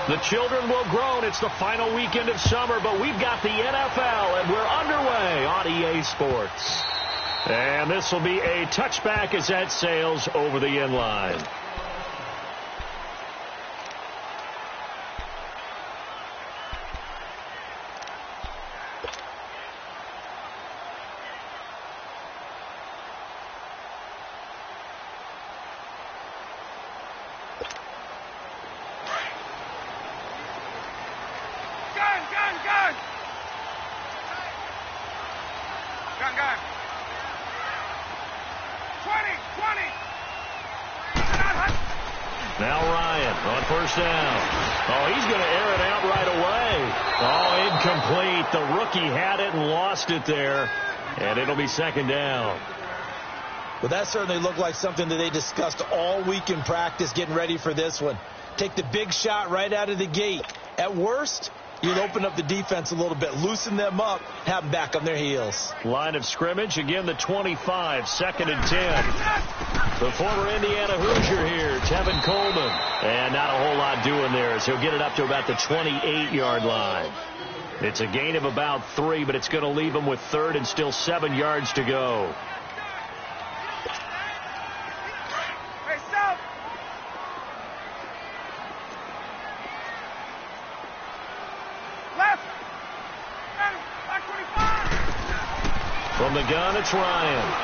The children will groan. It's the final weekend of summer, but we've got the NFL, and we're underway on EA Sports. And this will be a touchback as that sails over the end line. Now Ryan on first down. Oh, he's going to air it out right away. Oh, incomplete. The rookie had it and lost it there. And it'll be second down. Well, that certainly looked like something that they discussed all week in practice getting ready for this one. Take the big shot right out of the gate. At worst, you'd open up the defense a little bit, loosen them up, have them back on their heels. Line of scrimmage, again the 25, 2nd and 10. The former Indiana Hoosier here, Tevin Coleman. And not a whole lot doing there as he'll get it up to about the 28-yard line. It's a gain of about 3, but it's going to leave him with 3rd and still 7 yards to go. From the gun, it's Ryan.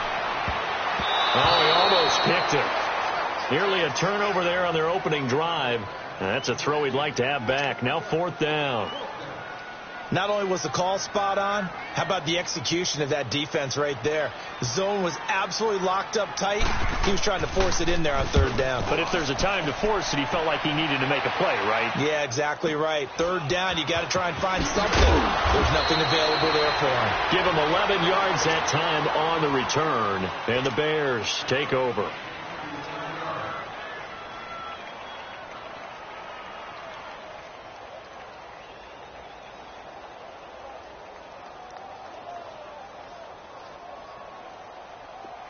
Oh, he almost picked it. Nearly a turnover there on their opening drive. That's a throw he'd like to have back. Now 4th down. Not only was the call spot on, how about the execution of that defense right there? The zone was absolutely locked up tight. He was trying to force it in there on 3rd down. But if there's a time to force it, he felt like he needed to make a play, right? Yeah, exactly right. 3rd down, you got to try and find something. There's nothing available there for him. Give him 11 yards that time on the return, and the Bears take over.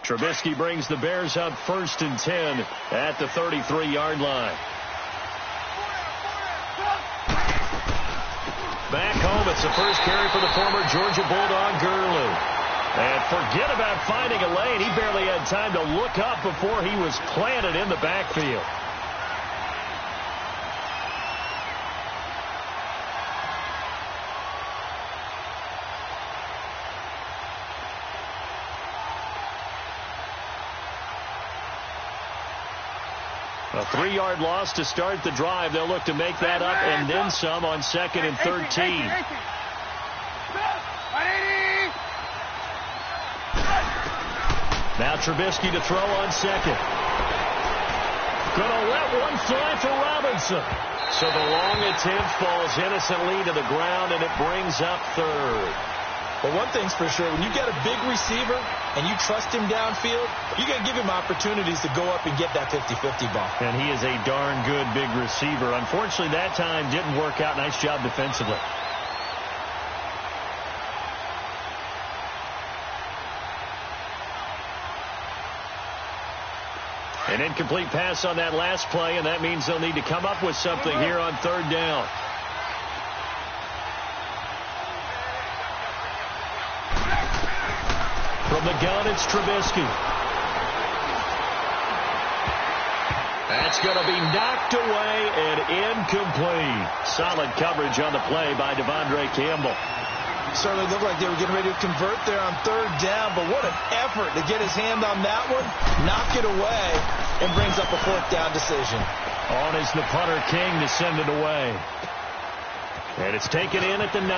Trubisky brings the Bears up 1st and 10 at the 33-yard line. Back home, it's the first carry for the former Georgia Bulldog, Gurley. And forget about finding a lane. He barely had time to look up before he was planted in the backfield. A 3-yard loss to start the drive. They'll look to make that up and then some on 2nd and 13. Now Trubisky to throw on 2nd. Gonna let one fly for Robinson. So the long attempt falls innocently to the ground, and it brings up 3rd. But one thing's for sure, when you get a big receiver and you trust him downfield, you got to give him opportunities to go up and get that 50-50 ball. And he is a darn good big receiver. Unfortunately, that time didn't work out. Nice job defensively. An incomplete pass on that last play, and that means they'll need to come up with something here on 3rd down. From the gun, it's Trubisky. That's going to be knocked away and incomplete. Solid coverage on the play by Devondre Campbell. Certainly looked like they were getting ready to convert there on 3rd down, but what an effort to get his hand on that one, knock it away, and brings up a 4th down decision. On is the punter King to send it away. And it's taken in at the 9.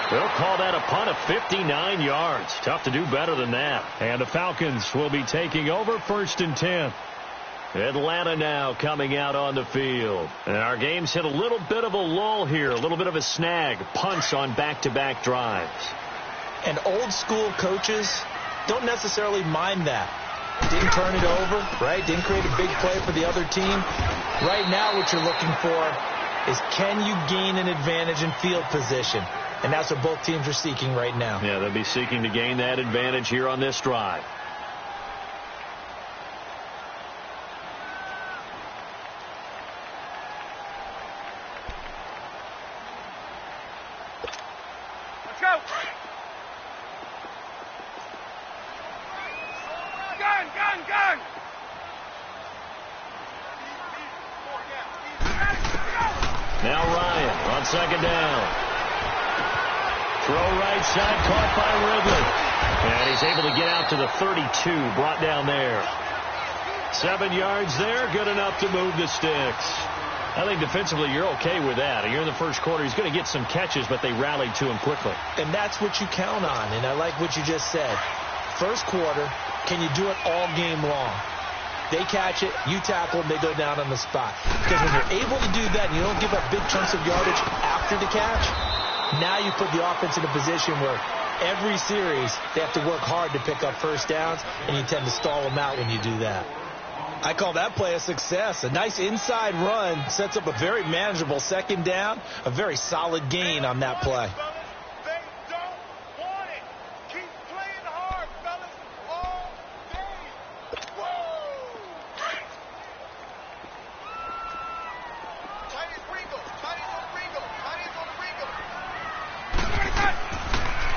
They'll call that a punt of 59 yards. Tough to do better than that. And the Falcons will be taking over 1st and 10. Atlanta now coming out on the field. And our game's hit a little bit of a lull here, a little bit of a snag. Punts on back-to-back drives. And old school coaches don't necessarily mind that. Didn't turn it over, right? Didn't create a big play for the other team. Right now what you're looking for is, can you gain an advantage in field position? And that's what both teams are seeking right now. Yeah, they'll be seeking to gain that advantage here on this drive. On second down. Throw right side, caught by Ridley. And he's able to get out to the 32, brought down there. 7 yards there, good enough to move the sticks. I think defensively you're okay with that. You're in the first quarter. He's going to get some catches, but they rallied to him quickly. And that's what you count on, and I like what you just said. First quarter, can you do it all game long? They catch it, you tackle them, they go down on the spot. Because when you're able to do that and you don't give up big chunks of yardage after the catch, now you put the offense in a position where every series they have to work hard to pick up first downs, and you tend to stall them out when you do that. I call that play a success. A nice inside run sets up a very manageable second down, a very solid gain on that play.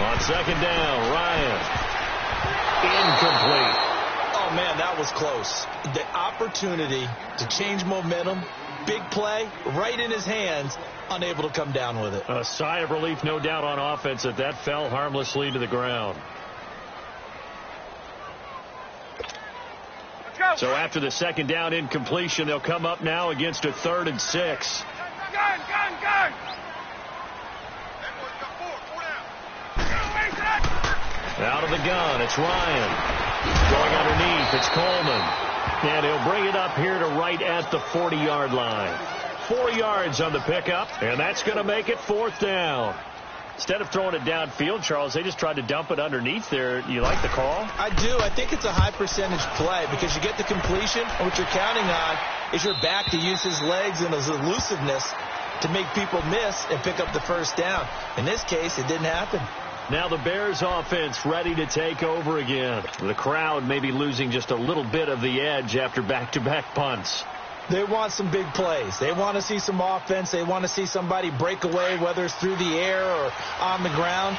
On second down, Ryan. Incomplete. Oh, man, that was close. The opportunity to change momentum, big play, right in his hands, unable to come down with it. A sigh of relief, no doubt, on offense that fell harmlessly to the ground. So after the second down incompletion, they'll come up now against a 3rd and 6. Gun! Out of the gun, it's Ryan. Going underneath, it's Coleman. And he'll bring it up here to right at the 40-yard line. 4 yards on the pickup, and that's going to make it 4th down. Instead of throwing it downfield, Charles, they just tried to dump it underneath there. You like the call? I do. I think it's a high-percentage play because you get the completion, and what you're counting on is your back to use his legs and his elusiveness to make people miss and pick up the first down. In this case, it didn't happen. Now the Bears offense ready to take over again. The crowd may be losing just a little bit of the edge after back-to-back punts. They want some big plays. They want to see some offense. They want to see somebody break away, whether it's through the air or on the ground.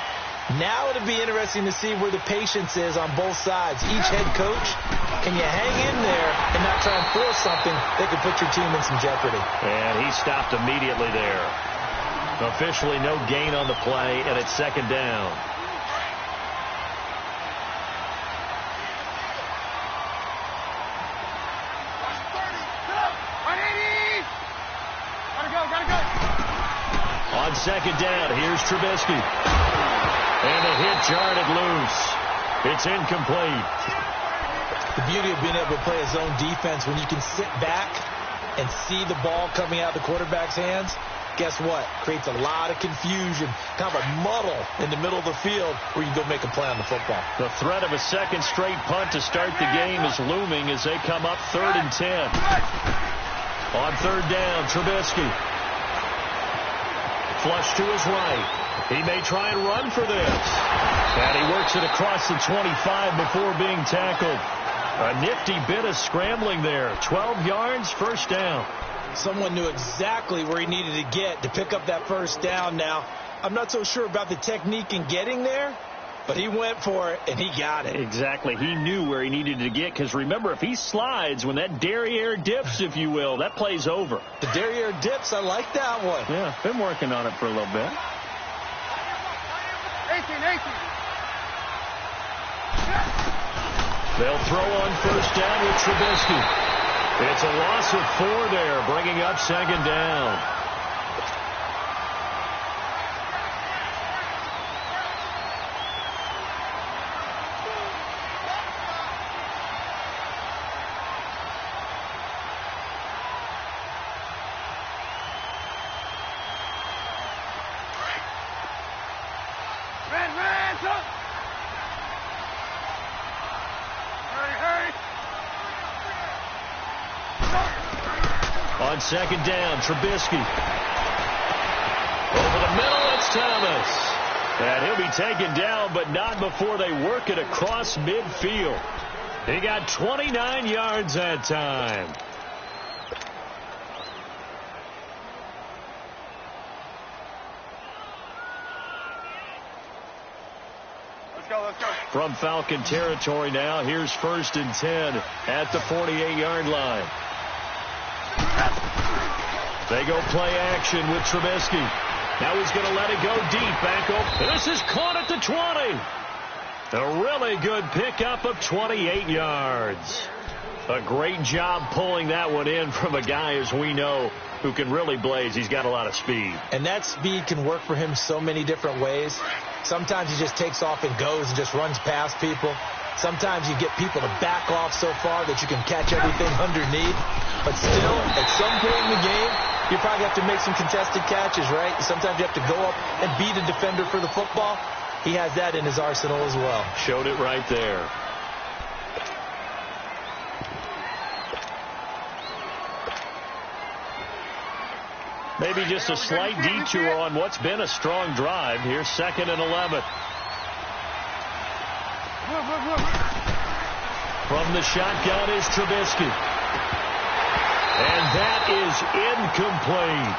Now it'll be interesting to see where the patience is on both sides. Each head coach, can you hang in there and not try and force something that could put your team in some jeopardy? And he stopped immediately there. Officially no gain on the play, and it's second down. On second down, here's Trubisky. And a hit jarred it loose. It's incomplete. The beauty of being able to play his own defense when you can sit back and see the ball coming out of the quarterback's hands, guess what? Creates a lot of confusion, kind of a muddle in the middle of the field where you go make a play on the football. The threat of a second straight punt to start the game is looming as they come up 3rd and 10. On 3rd down, Trubisky. Flush to his right. He may try and run for this. And he works it across the 25 before being tackled. A nifty bit of scrambling there. 12 yards, first down. Someone knew exactly where he needed to get to pick up that first down now. I'm not so sure about the technique in getting there, but he went for it, and he got it. Exactly. He knew where he needed to get, because remember, if he slides, when that derriere dips, if you will, that play's over. The derriere dips, I like that one. Yeah, been working on it for a little bit. 18. They'll throw on first down with Trubisky. It's a loss of 4 there, bringing up second down. On second down, Trubisky. Over the middle, it's Thomas. And he'll be taken down, but not before they work it across midfield. He got 29 yards that time. Let's go. From Falcon territory now, here's 1st and 10 at the 48-yard line. They go play action with Trubisky. Now he's going to let it go deep. Back over. This is caught at the 20. A really good pickup of 28 yards. A great job pulling that one in from a guy, as we know, who can really blaze. He's got a lot of speed. And that speed can work for him so many different ways. Sometimes he just takes off and goes and just runs past people. Sometimes you get people to back off so far that you can catch everything underneath. But still, at some point in the game, you probably have to make some contested catches, right? Sometimes you have to go up and beat a defender for the football. He has that in his arsenal as well. Showed it right there. Maybe just a slight detour on what's been a strong drive. Here's 2nd and 11. From the shotgun is Trubisky. And that is incomplete.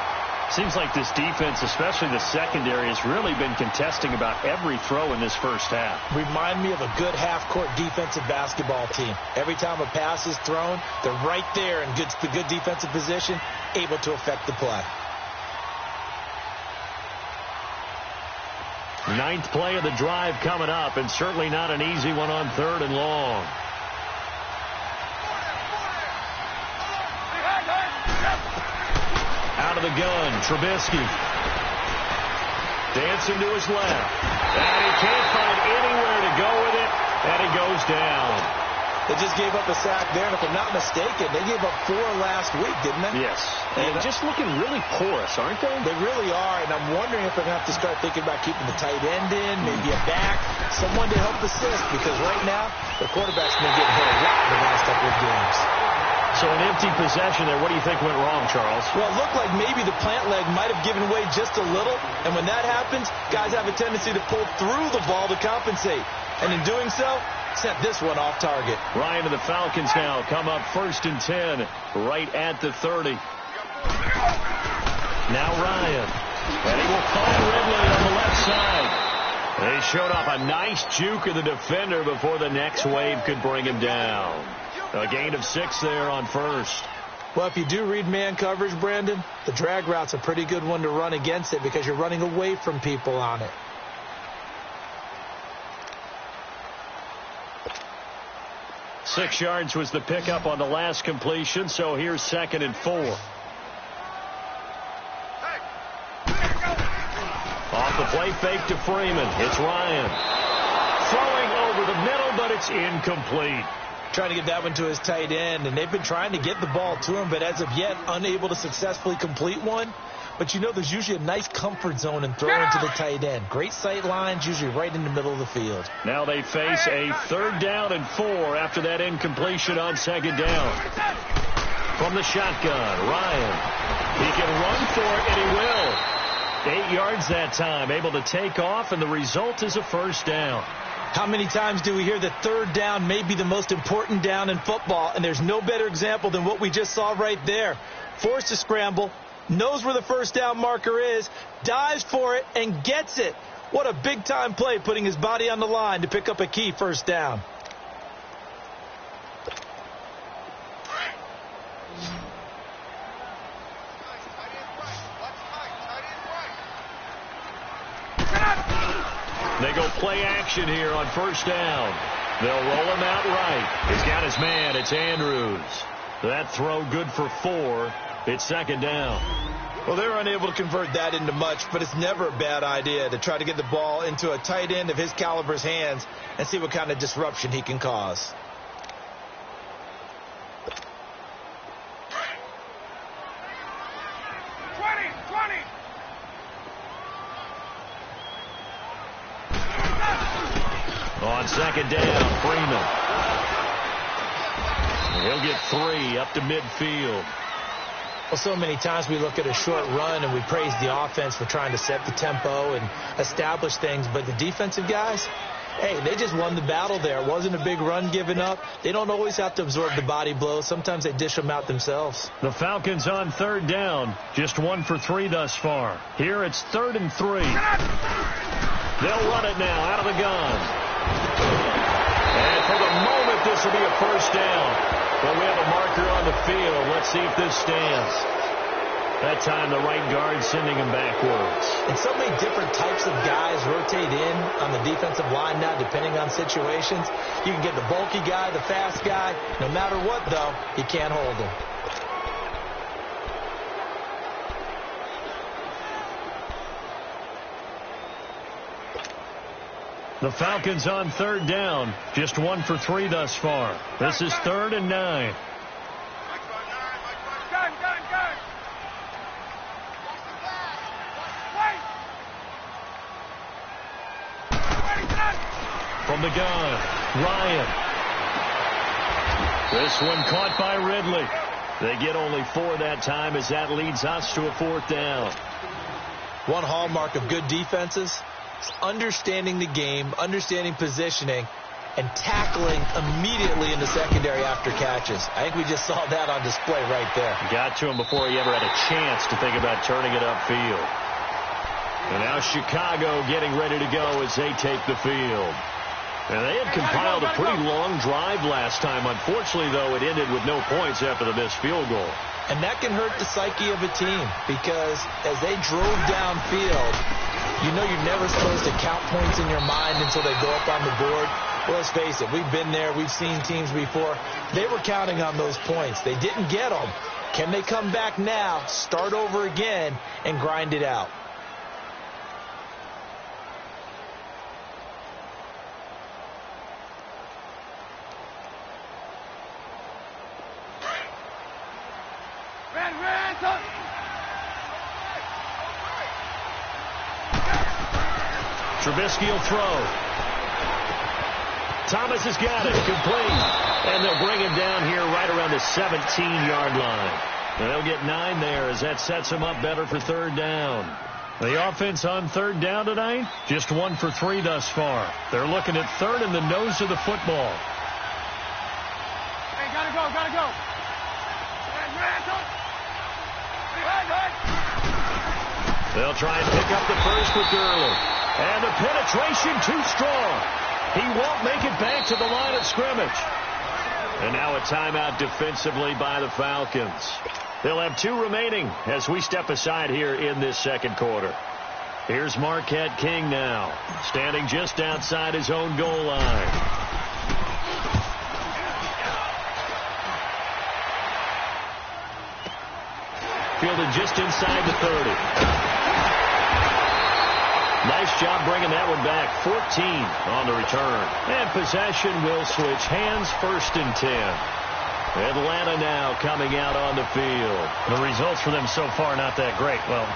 Seems like this defense, especially the secondary, has really been contesting about every throw in this first half. Remind me of a good half-court defensive basketball team. Every time a pass is thrown, they're right there in good defensive position, able to affect the play. 9th play of the drive coming up, and certainly not an easy one on 3rd and long. Out of the gun, Trubisky. Dancing to his left. And he can't find anywhere to go with it, and he goes down. They just gave up a sack there, and if I'm not mistaken, they gave up 4 last week, didn't they? Yes. And just looking really porous, aren't they? They really are, and I'm wondering if they're going to have to start thinking about keeping the tight end in, maybe a back, someone to help assist, because right now, the quarterback's been getting hit a lot in the last couple of games. So an empty possession there. What do you think went wrong, Charles? Well, it looked like maybe the plant leg might have given way just a little, and when that happens, guys have a tendency to pull through the ball to compensate, and in doing so, sent this one off target. Ryan and the Falcons now come up 1st and 10 right at the 30. Now Ryan. And he will find Ridley on the left side. They showed off a nice juke of the defender before the next wave could bring him down. A gain of 6 there on 1st. Well, if you do read man coverage, Brandon, the drag route's a pretty good one to run against it because you're running away from people on it. 6 yards was the pickup on the last completion, so here's 2nd and 4. Off the play fake to Freeman. It's Ryan. Throwing over the middle, but it's incomplete. Trying to get that one to his tight end, and they've been trying to get the ball to him, but as of yet, unable to successfully complete one. But you know there's usually a nice comfort zone in throwing to the tight end. Great sight lines, usually right in the middle of the field. Now they face a 3rd down and 4 after that incompletion on 2nd down. From the shotgun, Ryan. He can run for it, and he will. 8 yards that time, able to take off, and the result is a 1st down. How many times do we hear that 3rd down may be the most important down in football, and there's no better example than what we just saw right there. Forced to scramble, knows where the 1st down marker is, dives for it, and gets it. What a big-time play, putting his body on the line to pick up a key 1st down. They go play action here on 1st down. They'll roll him out right. He's got his man. It's Andrews. That throw good for 4. It's 2nd down. Well, they're unable to convert that into much, but it's never a bad idea to try to get the ball into a tight end of his caliber's hands and see what kind of disruption he can cause. On 2nd down, Freeman. He'll get 3 up to midfield. Well, so many times we look at a short run and we praise the offense for trying to set the tempo and establish things, but the defensive guys, hey, they just won the battle there. It wasn't a big run given up. They don't always have to absorb the body blows. Sometimes they dish them out themselves. The Falcons on 3rd down, just 1 for 3 thus far. Here it's 3rd and 3. They'll run it now out of the gun. And for the moment, this will be a 1st down. But we have a marker on the field. Let's see if this stands. That time the right guard sending him backwards. And so many different types of guys rotate in on the defensive line now, depending on situations. You can get the bulky guy, the fast guy. No matter what, though, you can't hold him. The Falcons on third down. Just 1 for 3 thus far. This is 3rd and 9. From the gun, Ryan. This one caught by Ridley. They get only 4 that time as that leads us to a 4th down. One hallmark of good defenses is understanding the game, understanding positioning, and tackling immediately in the secondary after catches. I think we just saw that on display right there. Got to him before he ever had a chance to think about turning it upfield. And now Chicago getting ready to go as they take the field. And they had compiled a pretty long drive last time. Unfortunately, though, it ended with no points after the missed field goal. And that can hurt the psyche of a team because as they drove downfield, you know you're never supposed to count points in your mind until they go up on the board. Well, let's face it, we've been there. We've seen teams before. They were counting on those points. They didn't get them. Can they come back now, start over again, and grind it out? Trubisky will throw. Thomas has got it. Complete. And they'll bring him down here right around the 17-yard line. And they'll get 9 there as that sets them up better for 3rd down. The offense on 3rd down tonight, just 1 for 3 thus far. They're looking at 3rd in the nose of the football. Hey, gotta go. They'll try and pick up the first with Gurley. And the penetration too strong. He won't make it back to the line of scrimmage. And now a timeout defensively by the Falcons. They'll have 2 remaining as we step aside here in this 2nd quarter. Here's Marquette King now, standing just outside his own goal line. Fielded just inside the 30. Nice job bringing that one back. 14 on the return. And possession will switch hands, 1st and 10. Atlanta now coming out on the field. The results for them so far not that great. Well,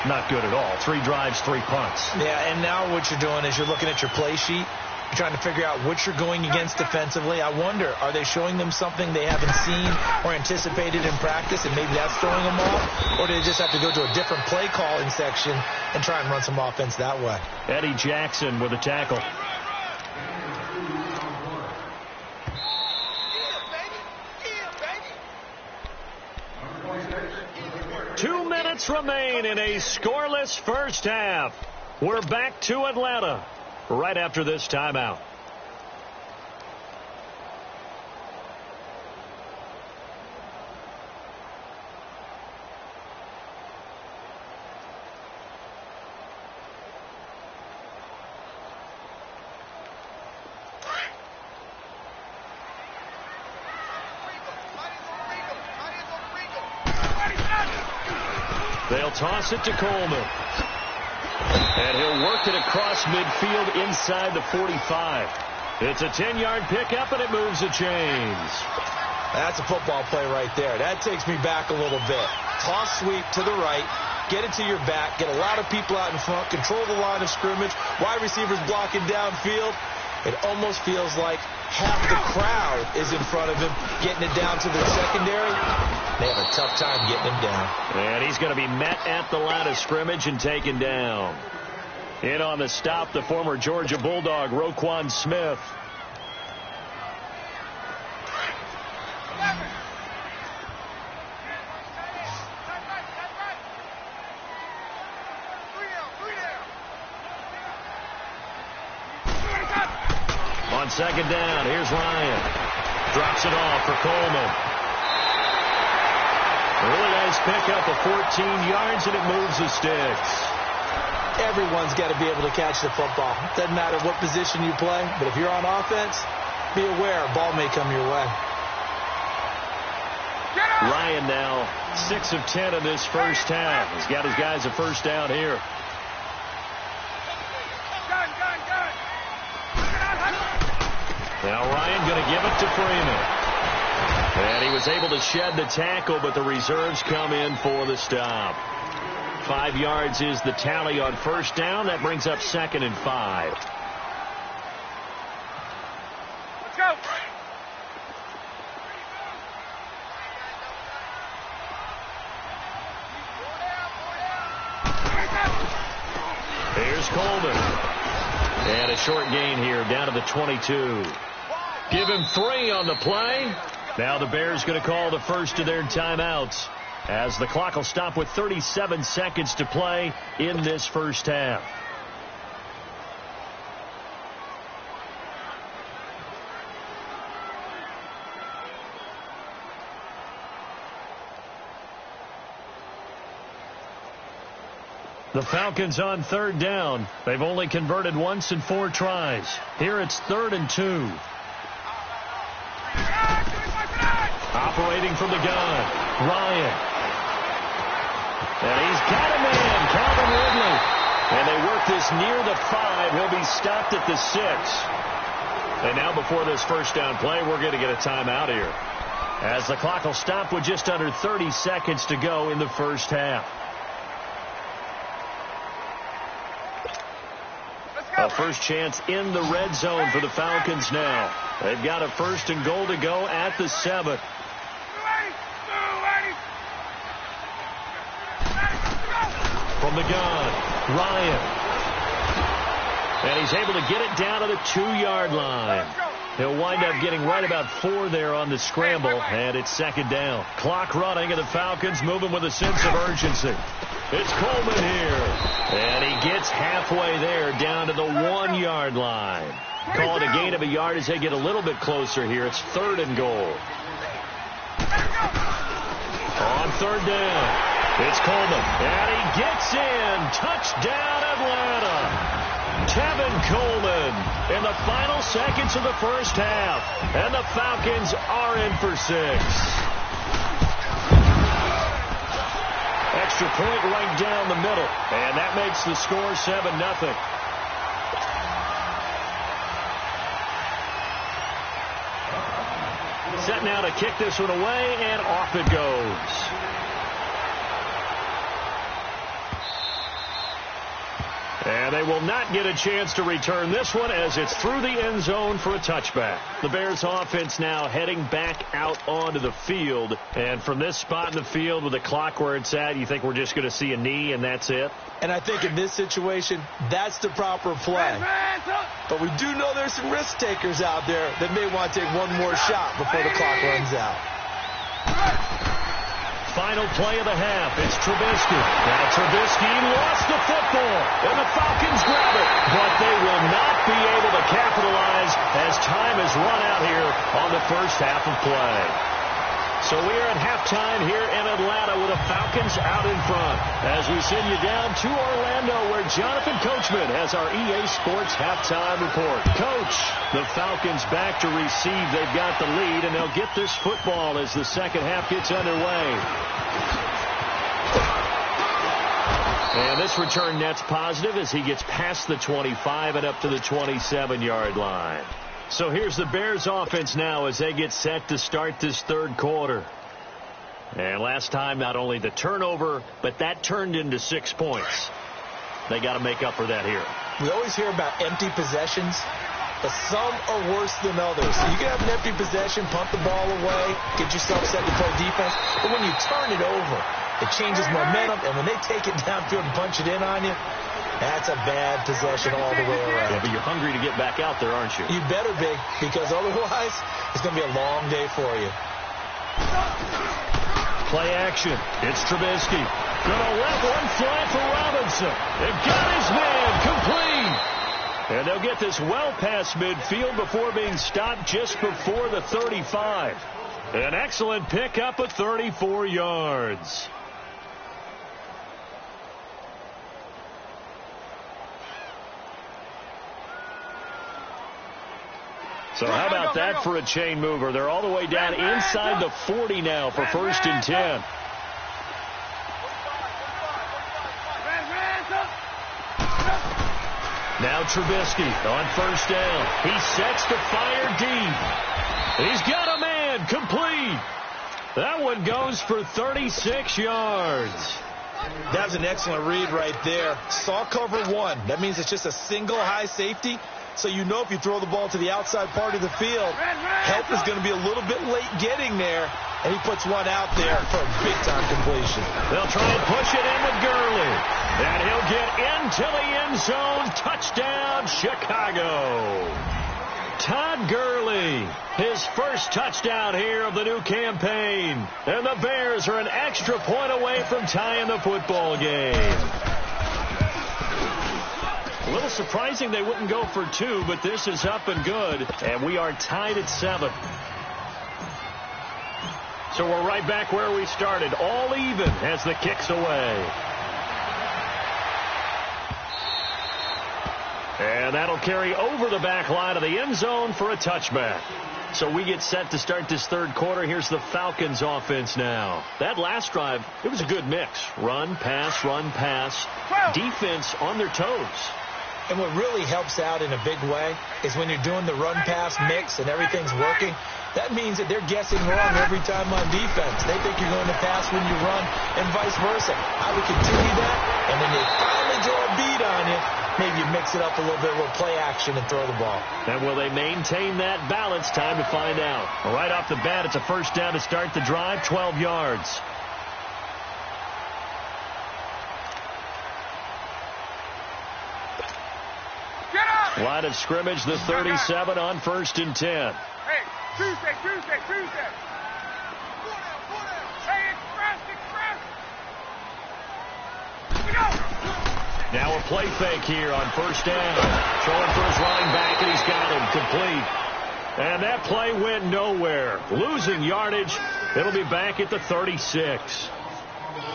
not good at all. 3 drives, 3 punts. Yeah, and now what you're doing is you're looking at your play sheet. You're trying to figure out what you're going against defensively. I wonder, are they showing them something they haven't seen or anticipated in practice, and maybe that's throwing them off? Or do they just have to go to a different play calling section and try and run some offense that way? Eddie Jackson with a tackle. Two minutes remain in a scoreless first half. We're back to Atlanta right after this timeout. They'll toss it to Coleman. And he'll work it across midfield inside the 45. It's a 10-yard pickup, and it moves the chains. That's a football play right there. That takes me back a little bit. Toss sweep to the right. Get it to your back. Get a lot of people out in front. Control the line of scrimmage. Wide receivers blocking downfield. It almost feels like half the crowd is in front of him, getting it down to the secondary. They have a tough time getting him down. And he's going to be met at the line of scrimmage and taken down. In on the stop, the former Georgia Bulldog, Roquan Smith. On second down, here's Ryan. Drops it off for Coleman. Really nice pick up of 14 yards, and it moves the sticks. Everyone's got to be able to catch the football. Doesn't matter what position you play, but if you're on offense, be aware a ball may come your way. Ryan now 6 of 10 in this first half. He's got his guys a first down here. Now Ryan going to give it to Freeman. And he was able to shed the tackle, but the reserves come in for the stop. 5 yards is the tally on first down. That brings up 2nd and 5. Let's go. Here's Coleman. And a short gain here down to the 22. Give him 3 on the play. Now the Bears going to call the first of their timeouts, as the clock will stop with 37 seconds to play in this first half. The Falcons on 3rd down. They've only converted once in 4 tries. Here it's 3rd and 2. Operating from the gun, Ryan. And he's got a man, Calvin Ridley. And they work this near the 5. He'll be stopped at the 6. And now before this first down play, we're going to get a timeout here, as the clock will stop with just under 30 seconds to go in the first half. A first chance in the red zone for the Falcons now. They've got a 1st and goal to go at the 7. From the gun, Ryan. And he's able to get it down to the 2-yard line. He'll wind up getting right about 4 there on the scramble, and it's 2nd down. Clock running, and the Falcons moving with a sense of urgency. It's Coleman here, and he gets halfway there down to the 1-yard line. Call it a gain of a yard as they get a little bit closer here. It's 3rd and goal. On 3rd down, it's Coleman, and he gets in. Touchdown, Atlanta. Tevin Coleman in the final seconds of the first half, and the Falcons are in for 6. Extra point right down the middle, and that makes the score 7-0. Set now to kick this one away, and off it goes. And they will not get a chance to return this one, as it's through the end zone for a touchback. The Bears offense now heading back out onto the field. And from this spot in the field with the clock where it's at, you think we're just going to see a knee and that's it? And I think in this situation, that's the proper play. But we do know there's some risk takers out there that may want to take one more shot before the clock runs out. Final play of the half. It's Trubisky. Now Trubisky lost the football, and the Falcons grab it. But they will not be able to capitalize as time has run out here on the first half of play. So we are at halftime here in Atlanta with the Falcons out in front, as we send you down to Orlando, where Jonathan Coachman has our EA Sports halftime report. Coach, the Falcons back to receive. They've got the lead, and they'll get this football as the second half gets underway. And this return net's positive as he gets past the 25 and up to the 27-yard line. So here's the Bears offense now as they get set to start this third quarter. And last time, not only the turnover, but that turned into 6 points. They got to make up for that here. We always hear about empty possessions, but some are worse than others. So you can have an empty possession, punt the ball away, get yourself set to play defense. But when you turn it over, it changes momentum, and when they take it downfield and punch it in on you, that's a bad possession all the way around. Yeah, but you're hungry to get back out there, aren't you? You better be, because otherwise it's going to be a long day for you. Play action. It's Trubisky. Going to let one fly for Robinson. They've got his man complete. And they'll get this well past midfield before being stopped just before the 35. An excellent pickup of 34 yards. So how about that for a chain mover? They're all the way down inside the 40 now for 1st and 10. Now Trubisky on 1st down. He sets to fire deep. He's got a man complete. That one goes for 36 yards. That was an excellent read right there. Saw cover 1. That means it's just a single high safety. So you know if you throw the ball to the outside part of the field, help is going to be a little bit late getting there. And he puts one out there for a big-time completion. They'll try and push it in with Gurley. And he'll get into the end zone. Touchdown, Chicago. Todd Gurley, his first touchdown here of the new campaign. And the Bears are an extra point away from tying the football game. A little surprising they wouldn't go for 2, but this is up and good. And we are tied at 7. So we're right back where we started, all even as the kick's away. And that'll carry over the back line of the end zone for a touchback. So we get set to start this 3rd quarter. Here's the Falcons offense now. That last drive, it was a good mix. Run, pass, defense on their toes. And what really helps out in a big way is when you're doing the run-pass mix and everything's working, that means that they're guessing wrong every time on defense. They think you're going to pass when you run and vice versa. I would continue that, and then they finally draw a beat on you. Maybe you mix it up a little bit with play action and throw the ball. And will they maintain that balance? Time to find out. Right off the bat, it's a 1st down to start the drive, 12 yards. Line of scrimmage, the 37 on 1st and 10. Hey, Tuesday. Hey, express. Here we go. Now a play fake here on 1st down. Throwing for his running back, and he's got him complete. And that play went nowhere. Losing yardage. It'll be back at the 36.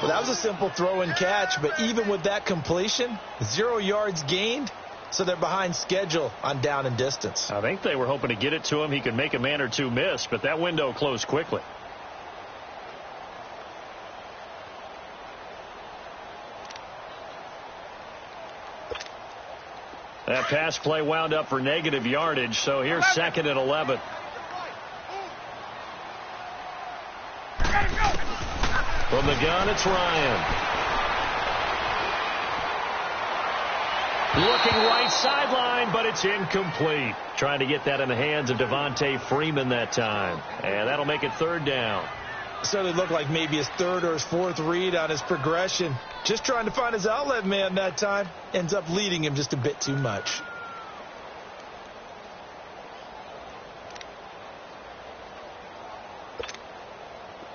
Well, that was a simple throw and catch, but even with that completion, 0 yards gained. So they're behind schedule on down and distance. I think they were hoping to get it to him. He could make a man or two miss, but that window closed quickly. That pass play wound up for negative yardage, so here's 2nd and 11. From the gun, it's Ryan. Looking right sideline, but it's incomplete. Trying to get that in the hands of Devontae Freeman that time. And that'll make it 3rd down. So it looked like maybe his 3rd or his 4th read on his progression. Just trying to find his outlet man that time. Ends up leading him just a bit too much.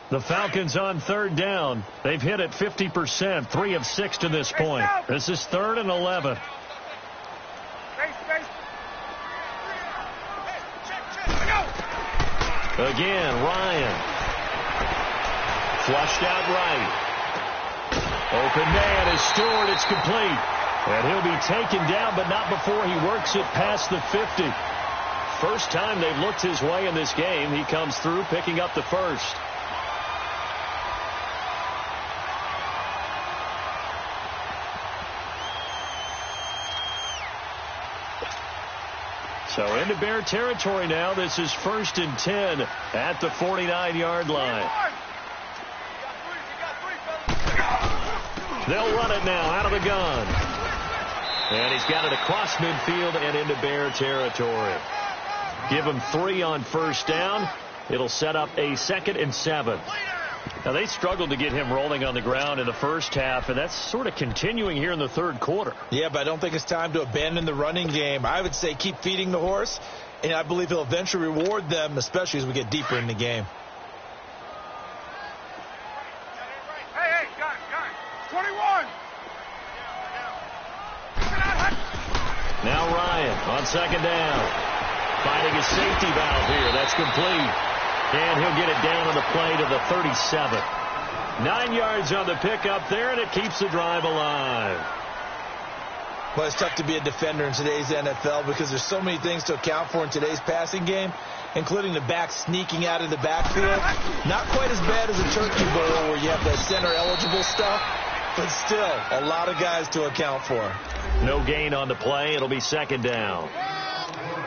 The Falcons on 3rd down. They've hit it 50%, 3 of 6 to this point. This is 3rd and 11. Again, Ryan. Flushed out right. Open man is Stewart. It's complete. And he'll be taken down, but not before he works it past the 50. First time they've looked his way in this game. He comes through, picking up the 1st. So into Bear territory now. This is 1st and 10 at the 49-yard line. They'll run it now out of the gun. And he's got it across midfield and into Bear territory. Give him 3 on 1st down. It'll set up a 2nd and 7. Now, they struggled to get him rolling on the ground in the first half, and that's sort of continuing here in the 3rd quarter. Yeah, but I don't think it's time to abandon the running game. I would say keep feeding the horse, and I believe he'll eventually reward them, especially as we get deeper in the game. Hey, got it. 21. Now Ryan on 2nd down. Finding a safety valve here. That's complete. And he'll get it down on the play to the 37. 9 yards on the pickup there, and it keeps the drive alive. Well, it's tough to be a defender in today's NFL because there's so many things to account for in today's passing game, including the back sneaking out of the backfield. Not quite as bad as a turkey bowl where you have that center-eligible stuff, but still a lot of guys to account for. No gain on the play. It'll be second down.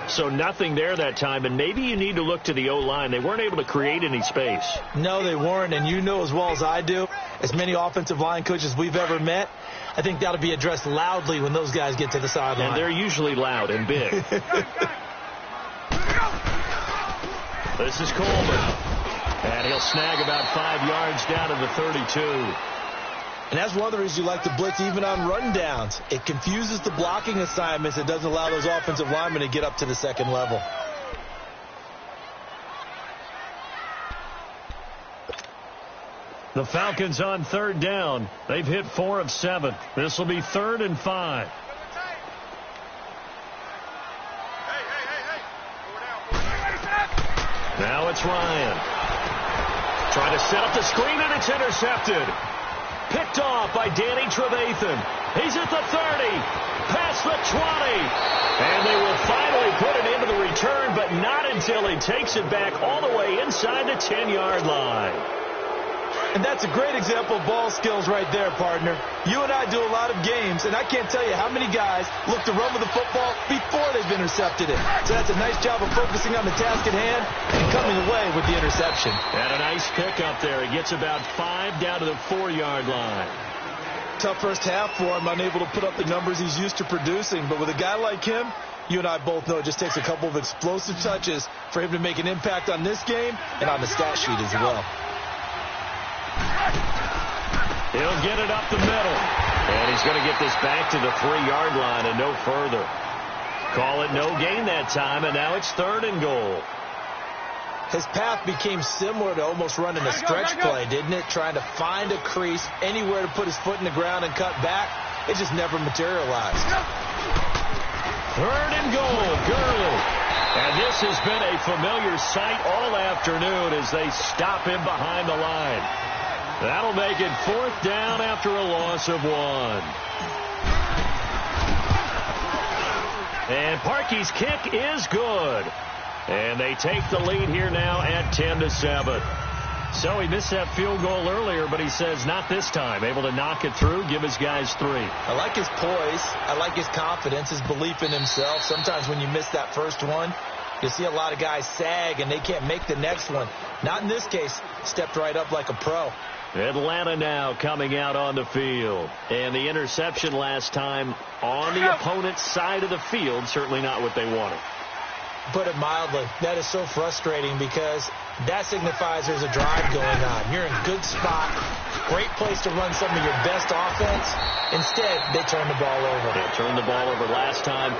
So nothing there that time, and maybe you need to look to the O-line. They weren't able to create any space. No, they weren't, and you know as well as I do, as many offensive line coaches we've ever met, I think that'll be addressed loudly when those guys get to the sideline. And they're usually loud and big. This is Coleman. And he'll snag about 5 yards down to the 32. And that's one of the reasons you like to blitz even on rundowns. It confuses the blocking assignments. It doesn't allow those offensive linemen to get up to the second level. The Falcons on third down. They've hit 4 of 7. This will be 3rd and 5. Now it's Ryan. Trying to set up the screen, and it's intercepted. Picked off by Danny Trevathan. He's at the 30, past the 20. And they will finally put it into the return, but not until he takes it back all the way inside the 10-yard line. And that's a great example of ball skills right there, partner. You and I do a lot of games, and I can't tell you how many guys look to run with the football before they've intercepted it. So that's a nice job of focusing on the task at hand and coming away with the interception. And a nice pickup there. He gets about 5 down to the 4-yard line. Tough first half for him, unable to put up the numbers he's used to producing. But with a guy like him, you and I both know it just takes a couple of explosive touches for him to make an impact on this game and on the stat sheet as well. He'll get it up the middle. And he's going to get this back to the 3-yard line and no further. Call it no gain that time, and now it's 3rd and goal. His path became similar to almost running a stretch play, didn't it? Trying to find a crease, anywhere to put his foot in the ground and cut back. It just never materialized. 3rd and goal, Gurley. And this has been a familiar sight all afternoon as they stop him behind the line. That'll make it 4th down after a loss of 1. And Parkey's kick is good. And they take the lead here now at 10-7. So he missed that field goal earlier, but he says not this time. Able to knock it through, give his guys 3. I like his poise. I like his confidence, his belief in himself. Sometimes when you miss that first one, you see a lot of guys sag and they can't make the next one. Not in this case. Stepped right up like a pro. Atlanta now coming out on the field. And the interception last time on the opponent's side of the field, certainly not what they wanted. Put it mildly, that is so frustrating because that signifies there's a drive going on. You're in a good spot, great place to run some of your best offense. Instead, they turn the ball over. They turned the ball over last time.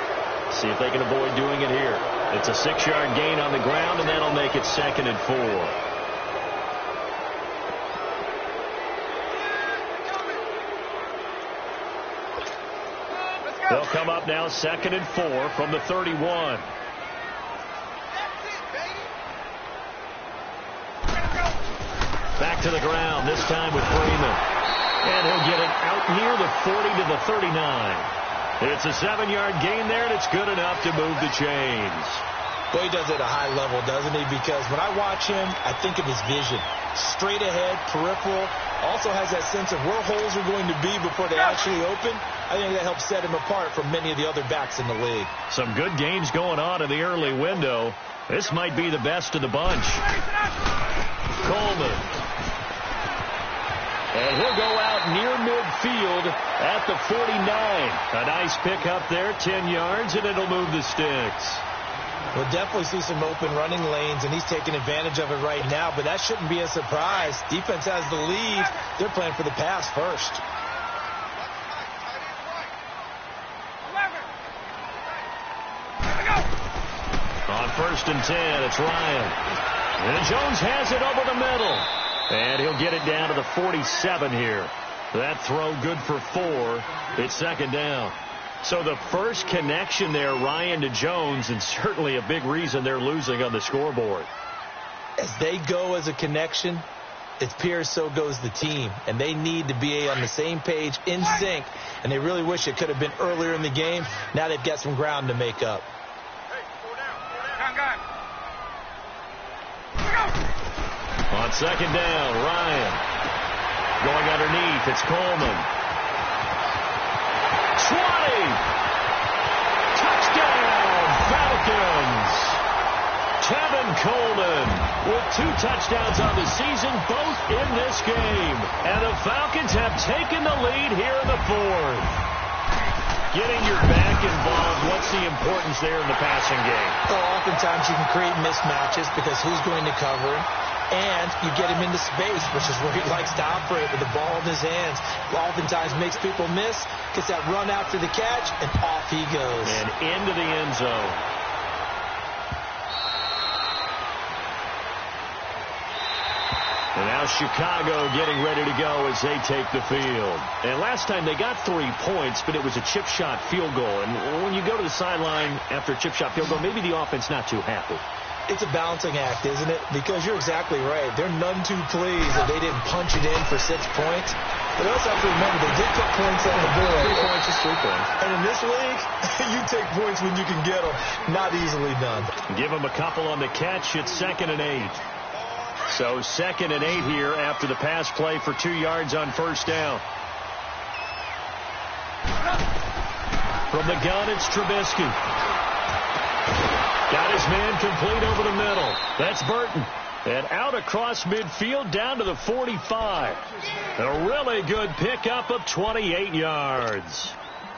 See if they can avoid doing it here. It's a 6-yard gain on the ground, and that'll make it 2nd and 4. They'll come up now 2nd and 4 from the 31. Back to the ground, this time with Freeman. And he'll get it out near the 40 to the 39. It's a 7-yard gain there, and it's good enough to move the chains. Well, he does it at a high level, doesn't he? Because when I watch him, I think of his vision. Straight ahead, peripheral. Also has that sense of where holes are going to be before they actually open. I think that helps set him apart from many of the other backs in the league. Some good games going on in the early window. This might be the best of the bunch. Coleman. And he'll go out near midfield at the 49. A nice pickup there, 10 yards, and it'll move the sticks. We'll definitely see some open running lanes, and he's taking advantage of it right now, but that shouldn't be a surprise. Defense has the lead. They're playing for the pass first. On 1st and 10, it's Ryan. And Jones has it over the middle. And he'll get it down to the 47 here. That throw good for 4. It's 2nd down. So the first connection there, Ryan to Jones, and certainly a big reason they're losing on the scoreboard. As they go as a connection, it's Pierce, so goes the team. And they need to be on the same page, in sync. And they really wish it could have been earlier in the game. Now they've got some ground to make up. On second down, Ryan. Going underneath, it's Coleman. 20! Touchdown, Falcons! Kevin Coleman with 2 touchdowns on the season, both in this game. And the Falcons have taken the lead here in the 4th. Getting your back involved, what's the importance there in the passing game? Well, oftentimes you can create mismatches because who's going to cover him? And you get him into space, which is where he likes to operate with the ball in his hands. Oftentimes makes people miss, gets that run after the catch, and off he goes. And into the end zone. And now Chicago getting ready to go as they take the field. And last time they got 3 points, but it was a chip shot field goal. And when you go to the sideline after a chip shot field goal, maybe the offense not too happy. It's a balancing act, isn't it? Because you're exactly right. They're none too pleased that they didn't punch it in for 6 points. But also have to remember, they did put points on the board. 3 points is 3 points. And in this league, you take points when you can get them. Not easily done. Give them a couple on the catch. It's 2nd and 8. So 2nd and 8 here after the pass play for 2 yards on first down. From the gun, it's Trubisky. Got his man complete over the middle. That's Burton. And out across midfield down to the 45. A really good pickup of 28 yards.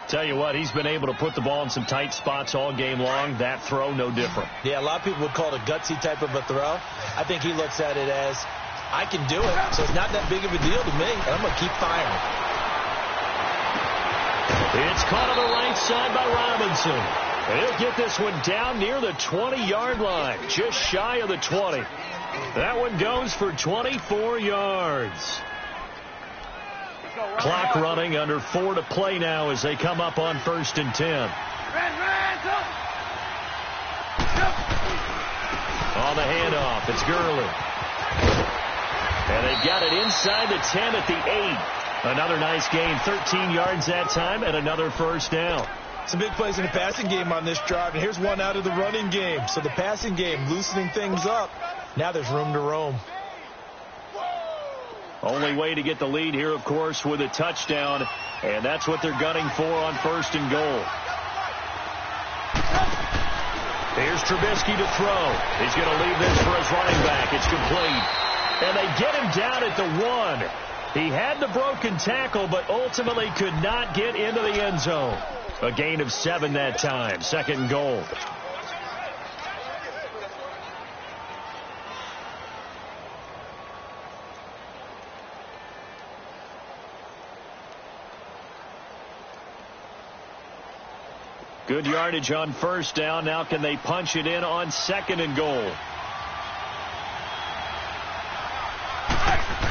Tell you what, he's been able to put the ball in some tight spots all game long. That throw, no different. Yeah, a lot of people would call it a gutsy type of a throw. I think he looks at it as, I can do it, so it's not that big of a deal to me, and I'm going to keep firing. It's caught on the right side by Robinson. He'll get this one down near the 20-yard line, just shy of the 20. That one goes for 24 yards. Clock running, under 4 to play now as they come up on 1st and 10. On the handoff, it's Gurley. And they got it inside the 10 at the 8. Another nice gain, 13 yards that time, and another first down. Some big plays in the passing game on this drive, and here's one out of the running game. So the passing game loosening things up. Now there's room to roam. Only way to get the lead here, of course, with a touchdown, and that's what they're gunning for on 1st and goal. Here's Trubisky to throw. He's going to leave this for his running back. It's complete. And they get him down at the 1. He had the broken tackle, but ultimately could not get into the end zone. A gain of 7 that time. 2nd and goal. Good yardage on first down. Now can they punch it in on 2nd and goal?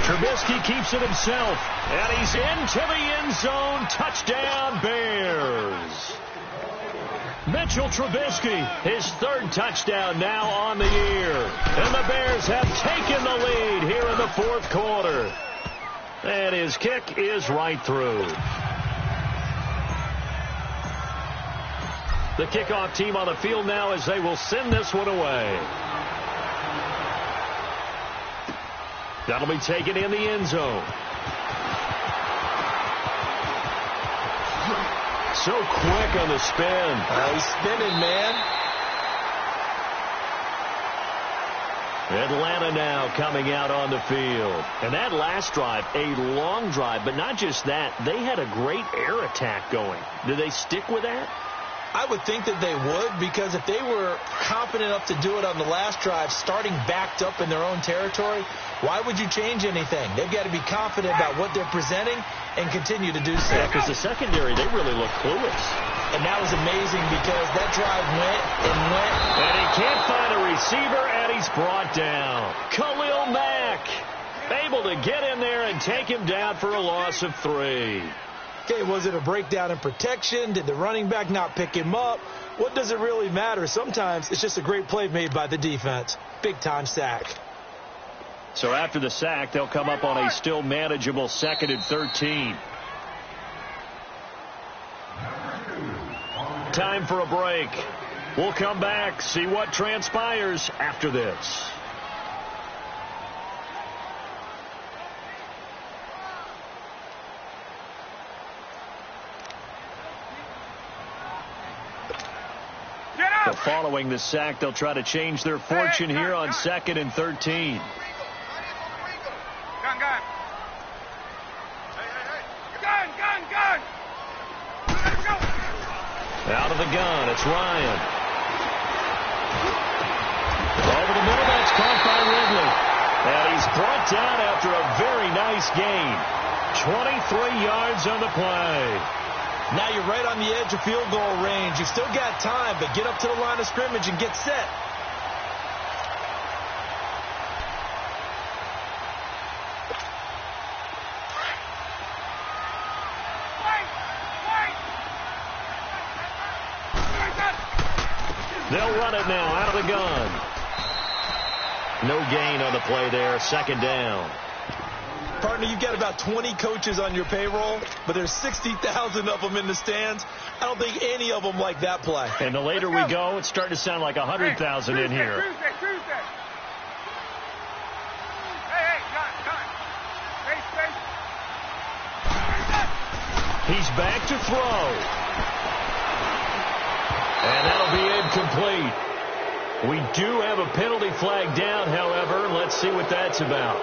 Trubisky keeps it himself, and he's into the end zone. Touchdown, Bears. Mitchell Trubisky, his 3rd touchdown now on the year. And the Bears have taken the lead here in the 4th quarter. And his kick is right through. The kickoff team on the field now as they will send this one away. That'll be taken in the end zone. So quick on the spin. He's spinning, man. Atlanta now coming out on the field. And that last drive, a long drive, but not just that. They had a great air attack going. Did they stick with that? I would think that they would, because if they were confident enough to do it on the last drive, starting backed up in their own territory, why would you change anything? They've got to be confident about what they're presenting and continue to do so. Yeah, because the secondary, they really look clueless. And that was amazing because that drive went and went. And he can't find a receiver, and he's brought down. Khalil Mack able to get in there and take him down for a loss of 3. Okay, was it a breakdown in protection? Did the running back not pick him up? What does it really matter? Sometimes it's just a great play made by the defense. Big-time sack. So after the sack, they'll come up on a still manageable 2nd and 13. Time for a break. We'll come back, see what transpires after this. So following the sack, they'll try to change their fortune here on 2nd and 13. Gun. Out of the gun, it's Ryan. Over the middle, that's caught by Ridley. And he's brought down after a very nice gain. 23 yards on the play. Now you're right on the edge of field goal range. You've still got time, but get up to the line of scrimmage and get set. They'll run it now out of the gun. No gain on the play there. 2nd down. Partner, you've got about 20 coaches on your payroll, but there's 60,000 of them in the stands. I don't think any of them like that play. And the later we go, it's starting to sound like 100,000 in here. Tuesday. Hey, gun. Face. He's back to throw. And that'll be incomplete. We do have a penalty flag down, however. Let's see what that's about.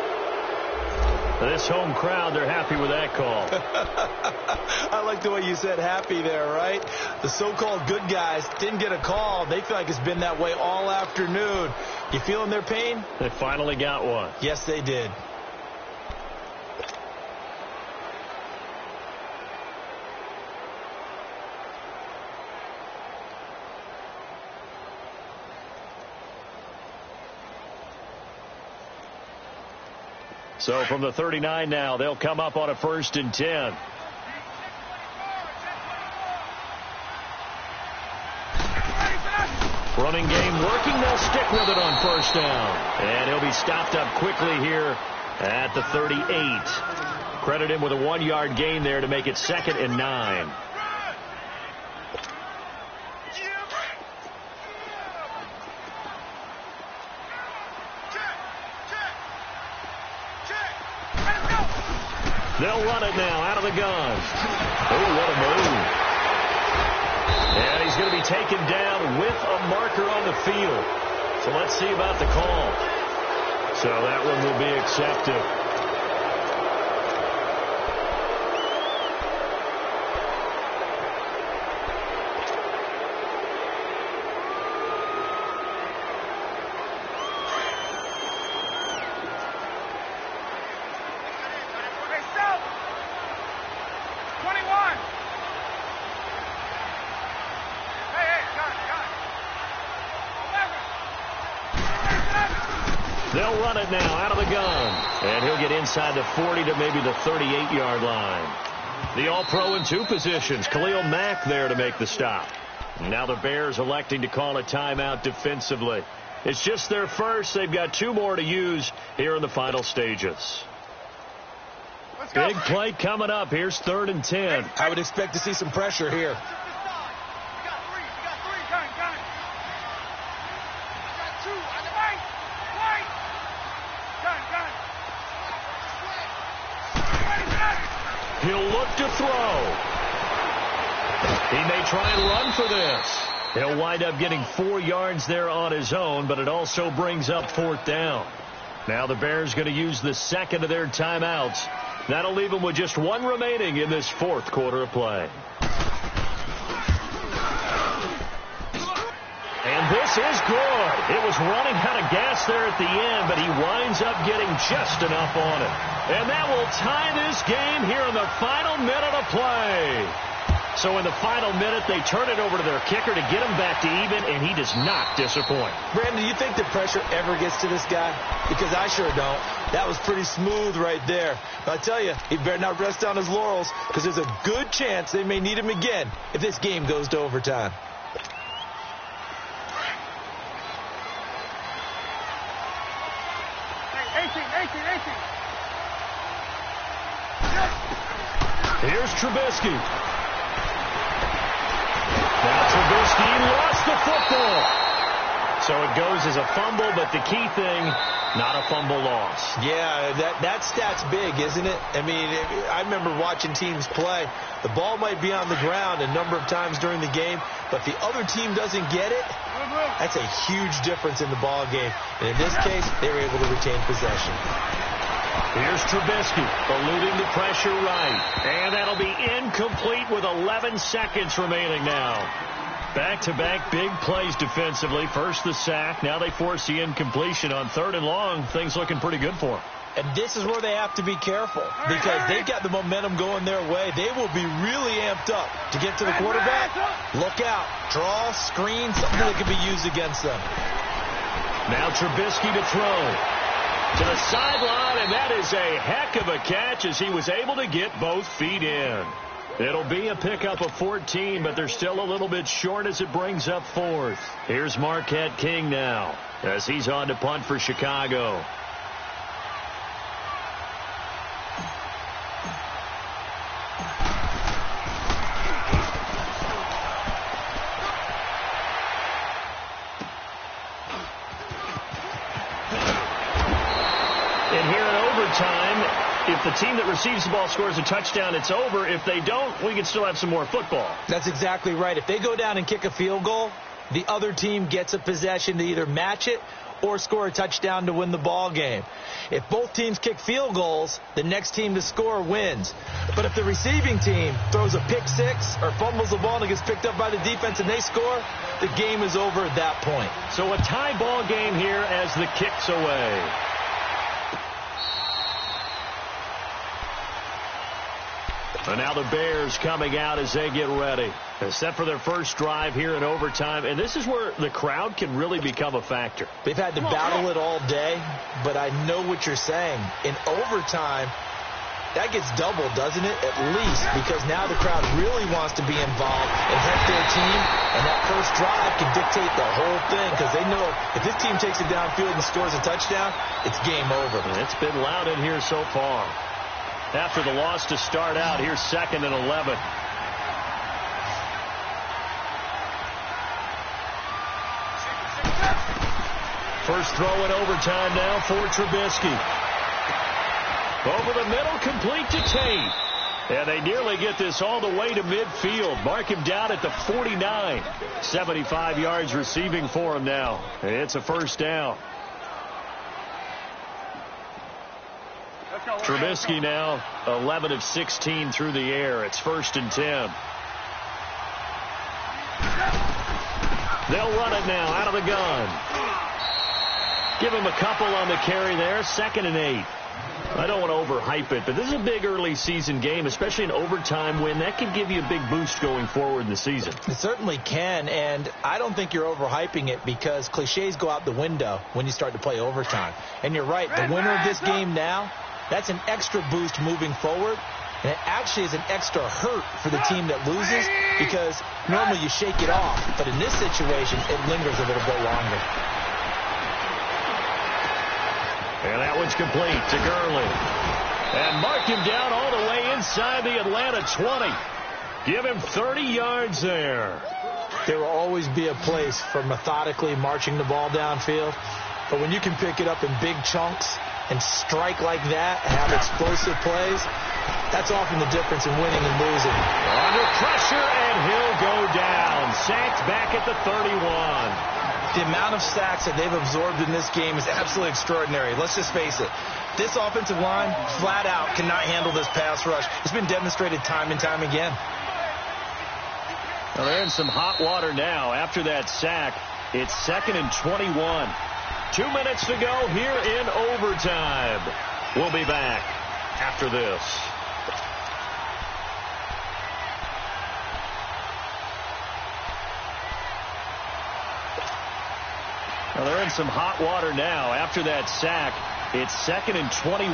This home crowd, they're happy with that call. I like the way you said happy there, right? The so-called good guys didn't get a call. They feel like it's been that way all afternoon. You feeling their pain? They finally got one. Yes, they did. So from the 39 now, they'll come up on a 1st and 10. Running game working. They'll stick with it on 1st down. And he'll be stopped up quickly here at the 38. Credit him with a 1-yard gain there to make it 2nd and 9. They'll run it now out of the gun. Oh, what a move. And he's going to be taken down with a marker on the field. So let's see about the call. So that one will be accepted. They'll run it now out of the gun. And he'll get inside the 40 to maybe the 38-yard line. The All-Pro in 2 positions. Khalil Mack there to make the stop. Now the Bears electing to call a timeout defensively. It's just their first. They've got 2 more to use here in the final stages. Big play coming up. Here's 3rd and 10. I would expect to see some pressure here. He'll look to throw. He may try and run for this. He'll wind up getting 4 yards there on his own, but it also brings up 4th down. Now the Bears going to use the 2nd of their timeouts. That'll leave them with just 1 remaining in this 4th quarter of play. And this is good. It was running out of gas there at the end, but he winds up getting just enough on it. And that will tie this game here in the final minute of play. So in the final minute, they turn it over to their kicker to get him back to even, and he does not disappoint. Brandon, do you think the pressure ever gets to this guy? Because I sure don't. That was pretty smooth right there. But I tell you, he better not rest on his laurels, because there's a good chance they may need him again if this game goes to overtime. Here's Trubisky. Now Trubisky lost the football. So it goes as a fumble, but the key thing, not a fumble loss. Yeah, that stat's big, isn't it? I mean, I remember watching teams play. The ball might be on the ground a number of times during the game, but the other team doesn't get it. That's a huge difference in the ball game. And in this case, they were able to retain possession. Here's Trubisky, eluding the pressure right. And that'll be incomplete with 11 seconds remaining now. Back-to-back big plays defensively. First the sack. Now they force the incompletion on 3rd and long. Things looking pretty good for them. And this is where they have to be careful because they've got the momentum going their way. They will be really amped up to get to the quarterback. Look out. Draw, screen, something that can be used against them. Now Trubisky to throw. To the sideline, and that is a heck of a catch as he was able to get both feet in. It'll be a pickup of 14, but they're still a little bit short as it brings up 4th. Here's Marquette King now as he's on to punt for Chicago. And here in overtime, if the team that receives the ball scores a touchdown, it's over. If they don't, we can still have some more football. That's exactly right. If they go down and kick a field goal, the other team gets a possession to either match it or score a touchdown to win the ball game. If both teams kick field goals, the next team to score wins. But if the receiving team throws a pick six or fumbles the ball and it gets picked up by the defense and they score, the game is over at that point. So a tie ball game here as the kick's away. And now the Bears coming out as they get ready. They're set for their first drive here in overtime. And this is where the crowd can really become a factor. They've had to battle it all day, but I know what you're saying. In overtime, that gets doubled, doesn't it? At least, because now the crowd really wants to be involved and help their team. And that first drive can dictate the whole thing because they know if this team takes it downfield and scores a touchdown, it's game over. And it's been loud in here so far. After the loss to start out, here's 2nd and 11. First throw in overtime now for Trubisky. Over the middle, complete to Tate. And they nearly get this all the way to midfield. Mark him down at the 49. 75 yards receiving for him now. It's a first down. Trubisky now 11 of 16 through the air. It's 1st and 10. They'll run it now out of the gun. Give him a couple on the carry there. 2nd and 8. I don't want to overhype it, but this is a big early season game, especially an overtime win. That can give you a big boost going forward in the season. It certainly can, and I don't think you're overhyping it because cliches go out the window when you start to play overtime. And you're right, the winner of this game now, that's an extra boost moving forward, and it actually is an extra hurt for the team that loses because normally you shake it off, but in this situation, it lingers a little bit longer. And that one's complete to Gurley. And mark him down all the way inside the Atlanta 20. Give him 30 yards there. There will always be a place for methodically marching the ball downfield, but when you can pick it up in big chunks and strike like that, have explosive plays, that's often the difference in winning and losing. Under pressure, and he'll go down. Sacked back at the 31. The amount of sacks that they've absorbed in this game is absolutely extraordinary. Let's just face it. This offensive line, flat out, cannot handle this pass rush. It's been demonstrated time and time again. Well, they're in some hot water now. After that sack, it's 2nd and 21. 2 minutes to go here in overtime. We'll be back after this. Well, they're in some hot water now. After that sack, it's 2nd and 21.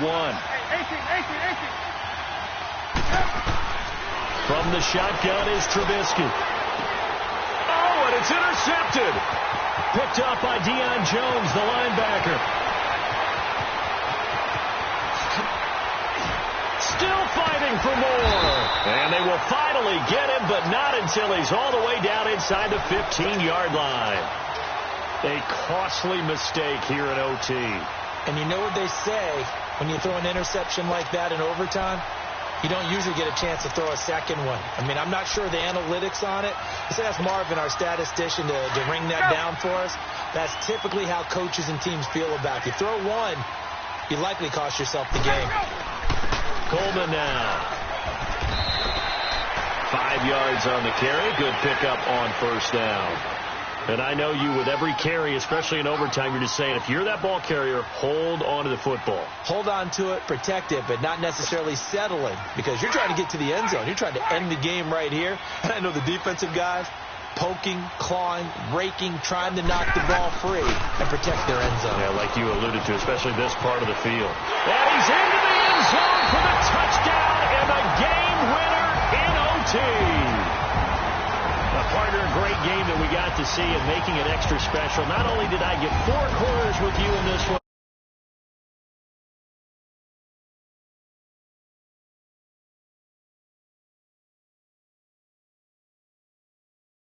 From the shotgun is Trubisky. Oh, and it's intercepted. Picked up by Deion Jones, the linebacker. Still fighting for more. And they will finally get him, but not until he's all the way down inside the 15-yard line. A costly mistake here in OT. And you know what they say, when you throw an interception like that in overtime, you don't usually get a chance to throw a second one. I mean, I'm not sure the analytics on it. Let's ask Marvin, our statistician, to ring that down for us. That's typically how coaches and teams feel about it. If you throw one, you likely cost yourself the game. Coleman now. 5 yards on the carry. Good pickup on first down. And I know you, with every carry, especially in overtime, you're just saying, if you're that ball carrier, hold on to the football. Hold on to it, protect it, but not necessarily settling, because you're trying to get to the end zone. You're trying to end the game right here. And I know the defensive guys poking, clawing, raking, trying to knock the ball free and protect their end zone. Yeah, like you alluded to, especially this part of the field. And he's into the end zone for the touchdown and the game winner in OT. Partner, a great game that we got to see, and making it extra special. Not only did I get 4 quarters with you in this one,